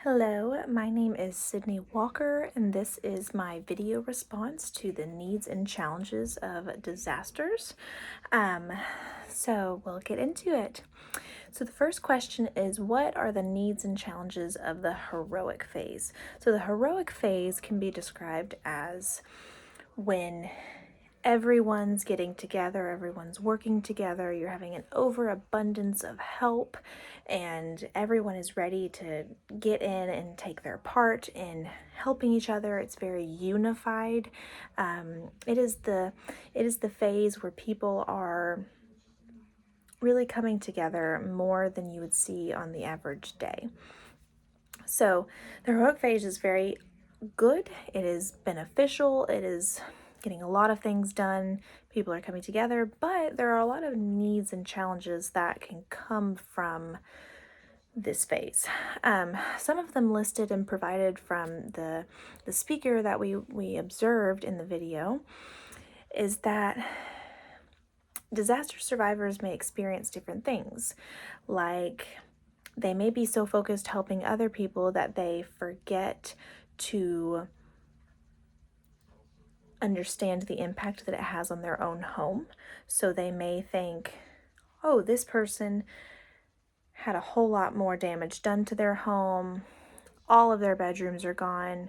Hello, my name is Sydney Walker, and this is my video response to the needs and challenges of disasters. Um, so we'll get into it. So the first question is, what are the needs and challenges of the heroic phase? So the heroic phase can be described as when everyone's getting together, everyone's working together, you're having an overabundance of help, and everyone is ready to get in and take their part in helping each other. It's very unified. It is the phase where people are really coming together more than you would see on the average day. So the heroic phase is very good. It is beneficial. It is getting a lot of things done. People are coming together, but there are a lot of needs and challenges that can come from this phase. Some of them listed and provided from the speaker that we observed in the video is that disaster survivors may experience different things, like they may be so focused helping other people that they forget to understand the impact that it has on their own home. So they may think, oh, this person had a whole lot more damage done to their home. All of their bedrooms are gone.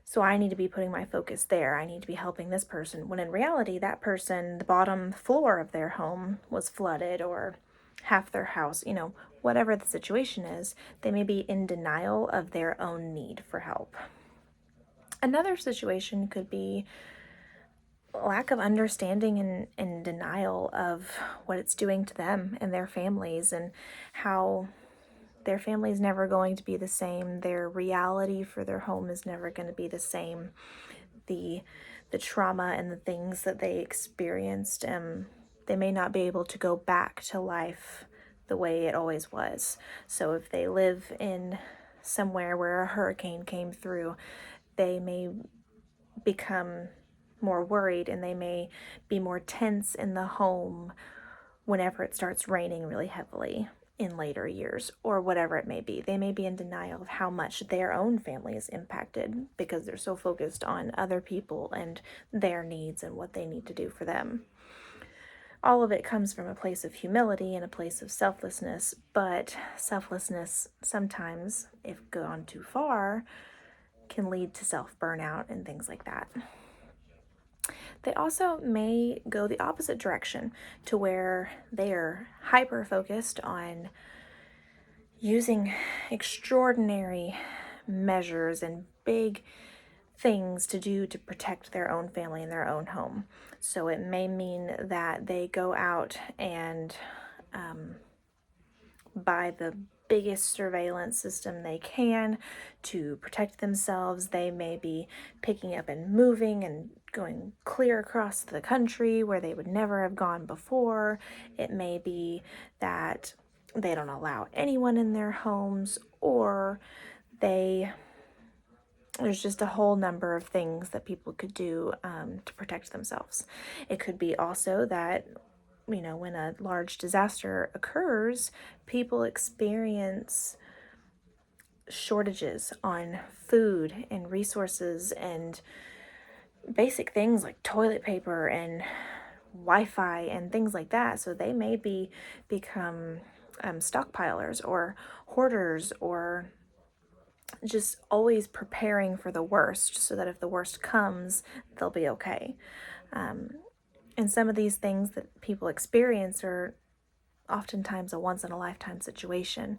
So I need to be putting my focus there. I need to be helping this person. When in reality, that person, the bottom floor of their home was flooded, or half their house, whatever the situation is, they may be in denial of their own need for help. Another situation could be lack of understanding and denial of what it's doing to them and their families, and how their family is never going to be the same. Their reality for their home is never going to be the same. The trauma and the things that they experienced, they may not be able to go back to life the way it always was. So if they live in somewhere where a hurricane came through, they may become more worried, and they may be more tense in the home whenever it starts raining really heavily in later years, or whatever it may be. They may be in denial of how much their own family is impacted because they're so focused on other people and their needs and what they need to do for them. All of it comes from a place of humility and a place of selflessness, but selflessness sometimes, if gone too far, can lead to self-burnout and things like that. They also may go the opposite direction, to where they are hyper focused on using extraordinary measures and big things to do to protect their own family and their own home. So it may mean that they go out and buy the biggest surveillance system they can to protect themselves. They may be picking up and moving and going clear across the country where they would never have gone before. It may be that they don't allow anyone in their homes, or there's just a whole number of things that people could do to protect themselves. It could be also that, when a large disaster occurs, people experience shortages on food and resources and basic things like toilet paper and Wi-Fi and things like that. So they may become stockpilers or hoarders, or just always preparing for the worst, so that if the worst comes, they'll be okay. And some of these things that people experience are oftentimes a once in a lifetime situation,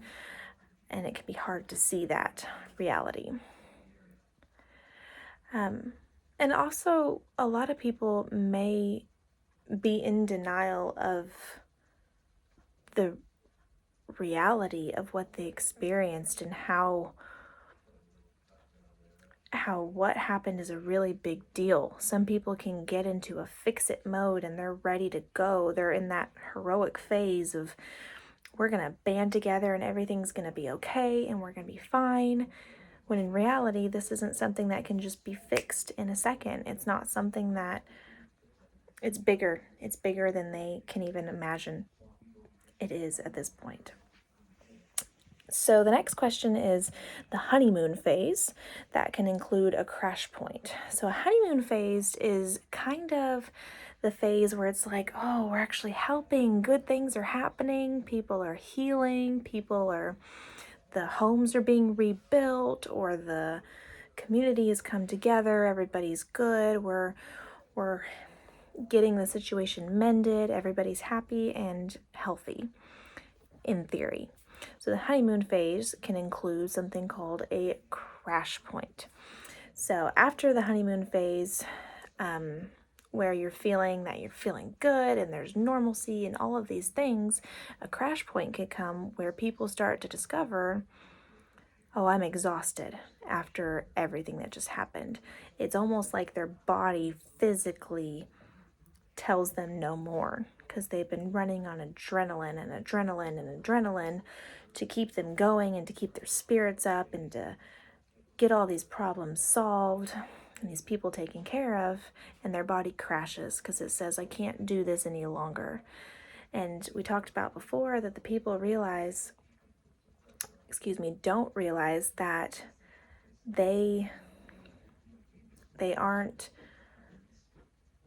and it can be hard to see that reality. And also, a lot of people may be in denial of the reality of what they experienced, and how what happened is a really big deal. Some people can get into a fix-it mode and they're ready to go. They're in that heroic phase of, we're going to band together and everything's going to be okay and we're going to be fine. When in reality, this isn't something that can just be fixed in a second. It's not something that, it's bigger. It's bigger than they can even imagine it is at this point. So the next question is the honeymoon phase. That can include a crash point. So a honeymoon phase is kind of the phase where it's like, oh, we're actually helping, good things are happening, people are healing, the homes are being rebuilt, or the community has come together, everybody's good, we're getting the situation mended, everybody's happy and healthy in theory. So the honeymoon phase can include something called a crash point. So after the honeymoon phase, where you're feeling good and there's normalcy and all of these things, a crash point can come where people start to discover, oh, I'm exhausted after everything that just happened. It's almost like their body physically tells them no more because they've been running on adrenaline and adrenaline and adrenaline to keep them going and to keep their spirits up and to get all these problems solved and these people taken care of, and their body crashes because it says, I can't do this any longer. And we talked about before that the people don't realize that they aren't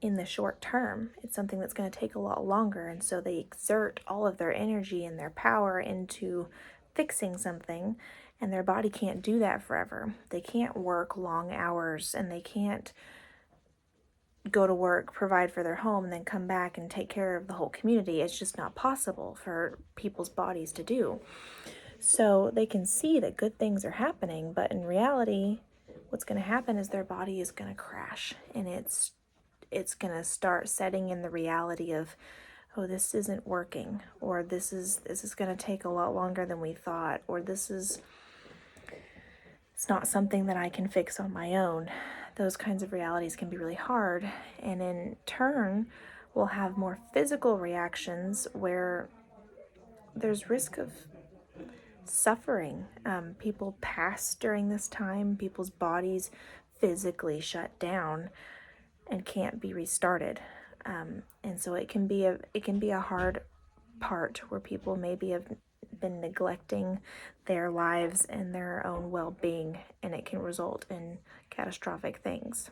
in the short term. It's something that's going to take a lot longer, and so they exert all of their energy and their power into fixing something, and their body can't do that forever. They can't work long hours, and they can't go to work, provide for their home, and then come back and take care of the whole community. It's just not possible for people's bodies to do. So they can see that good things are happening, but in reality, what's going to happen is their body is going to crash, and it's going to start setting in the reality of, oh, this isn't working, or this is going to take a lot longer than we thought, or it's not something that I can fix on my own. Those kinds of realities can be really hard, and in turn we'll have more physical reactions where there's risk of suffering. People pass during this time, people's bodies physically shut down and can't be restarted. And so it can be a hard part where people maybe have been neglecting their lives and their own well-being, and it can result in catastrophic things.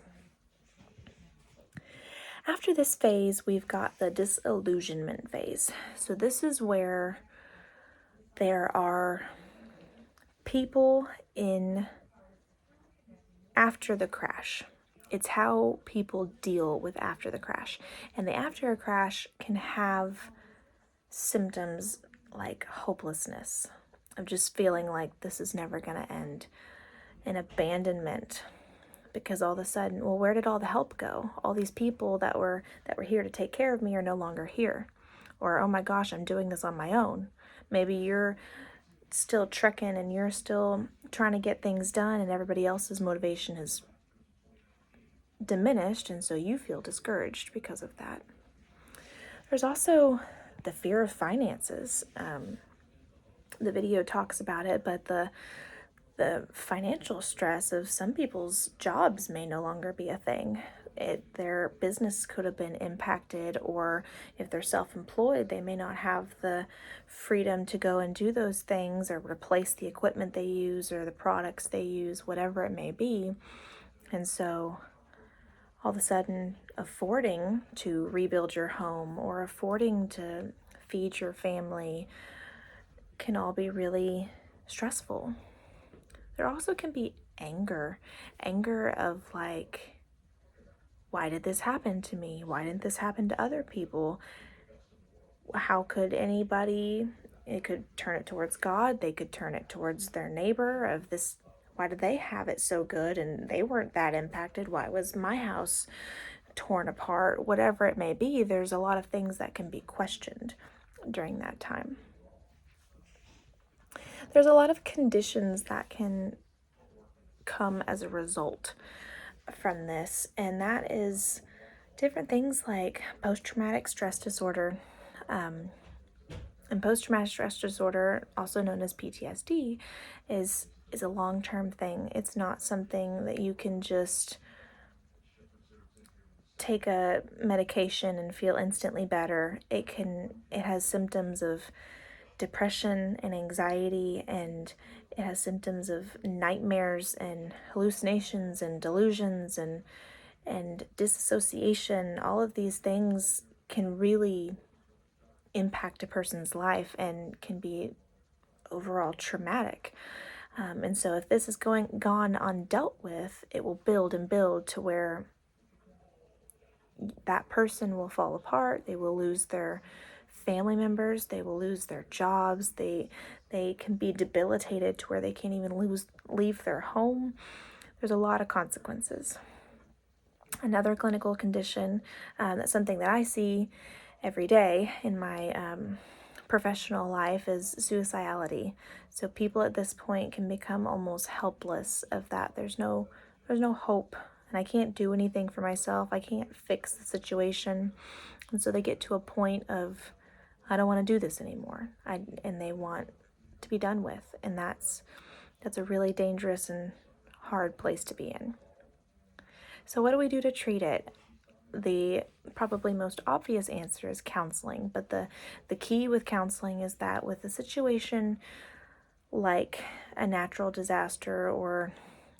After this phase, we've got the disillusionment phase. So this is where there are people in after the crash. It's how people deal with after the crash. And the after a crash can have symptoms like hopelessness, of just feeling like this is never going to end, and abandonment, because all of a sudden, well, where did all the help go? All these people that were here to take care of me are no longer here. Or, oh my gosh, I'm doing this on my own. Maybe you're still trekking and you're still trying to get things done, and everybody else's motivation has diminished, and so you feel discouraged because of that. There's also the fear of finances. The video talks about it, but the financial stress of some people's jobs may no longer be a thing. Their business could have been impacted, or if they're self-employed, they may not have the freedom to go and do those things or replace the equipment they use or the products they use, whatever it may be. And so all of a sudden, affording to rebuild your home or affording to feed your family can all be really stressful. There also can be anger of like, why did this happen to me? Why didn't this happen to other people? How could anybody? It could turn it towards God. They could turn it towards their neighbor of this. Why did they have it so good and they weren't that impacted? Why was my house torn apart? Whatever it may be, there's a lot of things that can be questioned during that time. There's a lot of conditions that can come as a result from this, and that is different things like post-traumatic stress disorder. And post-traumatic stress disorder, also known as PTSD, is a long-term thing. It's not something that you can just take a medication and feel instantly better. It has symptoms of depression and anxiety, and it has symptoms of nightmares and hallucinations and delusions and disassociation. All of these things can really impact a person's life and can be overall traumatic. And so if this is gone undealt with, it will build and build to where that person will fall apart. They will lose their family members. They will lose their jobs. They can be debilitated to where they can't even leave their home. There's a lot of consequences. Another clinical condition, that's something that I see every day in my professional life, is suicidality. So people at this point can become almost helpless of that. There's no hope, and I can't do anything for myself. I can't fix the situation. And so they get to a point of, I don't want to do this anymore. And they want to be done with. And that's a really dangerous and hard place to be in. So what do we do to treat it? The probably most obvious answer is counseling, but the key with counseling is that with a situation like a natural disaster or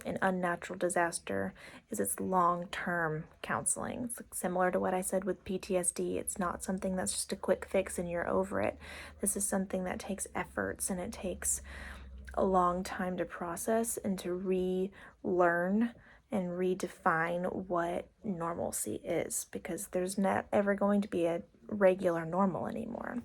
an unnatural disaster, is it's long-term counseling. It's similar to what I said with PTSD. It's not something that's just a quick fix and you're over it. This is something that takes efforts, and it takes a long time to process and to relearn and redefine what normalcy is, because there's not ever going to be a regular normal anymore.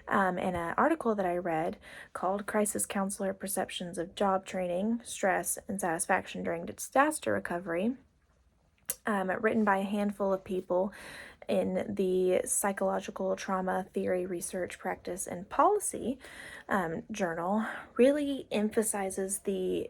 In an article that I read called Crisis Counselor Perceptions of Job Training, Stress, and Satisfaction During Disaster Recovery, written by a handful of people in the Psychological Trauma Theory, Research, Practice, and Policy journal, really emphasizes the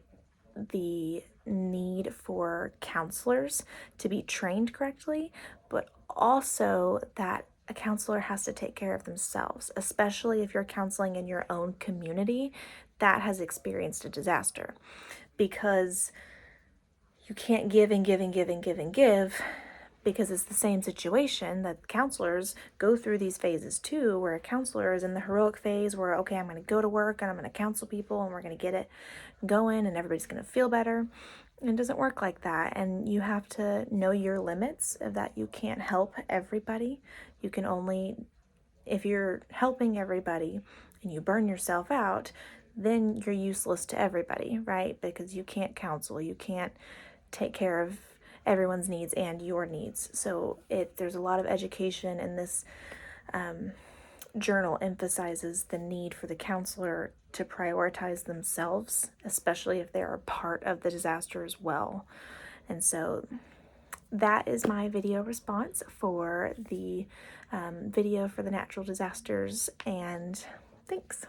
need for counselors to be trained correctly, but also that a counselor has to take care of themselves, especially if you're counseling in your own community that has experienced a disaster, because you can't give and give and give and give and give, because it's the same situation that counselors go through these phases too, where a counselor is in the heroic phase where, okay, I'm going to go to work and I'm going to counsel people and we're going to get it going and everybody's going to feel better. It doesn't work like that, and you have to know your limits of that. You can't help everybody. You can only, if you're helping everybody and you burn yourself out, then you're useless to everybody, right? Because you can't counsel, you can't take care of everyone's needs and your needs. So there's a lot of education, and this journal emphasizes the need for the counselor to prioritize themselves, especially if they are part of the disaster as well. And so that is my video response for the video for the natural disasters, and thanks.